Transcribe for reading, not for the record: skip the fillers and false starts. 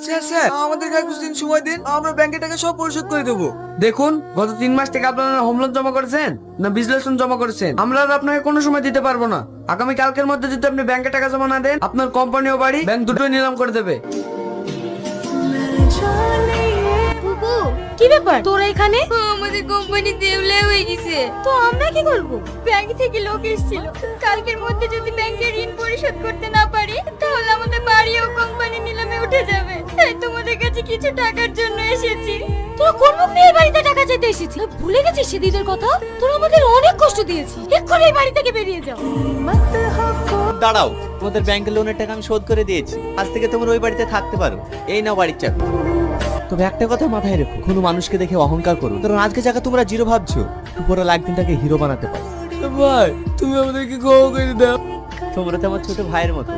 Sir sir আমাদের আর কিছুদিন সময় দিন, আমরা ব্যাংকে টাকা সব পরিশোধ করে দেবো। দেখুন, গত 3 মাস থেকে আপনারা হোম লোন জমা করেছেন না বিশ্লেষণ জমা করেছেন, আমরা আর আপনাকে কোনো সময় দিতে পারবো না। আগামী কালকের মধ্যে যদি আপনি ব্যাংকে টাকা জমা না দেন, আপনার কোম্পানি ও বাড়ি ব্যাংক দুটোই নিলাম করে দেবে। বুবু, কি ব্যাপার তোরা এখানে? আমাদের কোম্পানি দেউলিয়া হয়ে গেছে। তো আমরা কি করব? ব্যাংক থেকে লোক এসেছিল, কালকের মধ্যে যদি ব্যাংকের ঋণ পরিশোধ করতে না পারি তাহলে আমাদের বাড়ি ও কোম্পানি নিলামে উঠে যাবে। তাই তোমাদের কাছে কিছু টাকার জন্য এসেছি। তোরা কোন মুখ নিয়ে এই বাড়িতে টাকা চাইতে এসেছিস? ভুলে গেছিস সেদিনের কথা? তোরা আমাদের অনেক কষ্ট দিয়েছিস, এক্ষুনি এই বাড়ি থেকে বেরিয়ে যাও। দাঁড়াও, তোমাদের ব্যাংকের লোনের টাকা আমি শোধ করে দিয়েছি, আজ থেকে তোমরা ওই বাড়িতে থাকতে পারো। এই নাও বাড়ির চাবি। তবে একটা কথা মাথায় রেখো, কোনো মানুষকে দেখে অহংকার করো, কারণ আজকে যাকে তোমরা জিরো ভাবছো উপরওয়ালা একদিন তাকে হিরো বানাতে পারো। ভাই তুমি আমাদেরকে ক্ষমা করে দাও। তোমরা তো আমার ছোট ভাইয়ের মতো।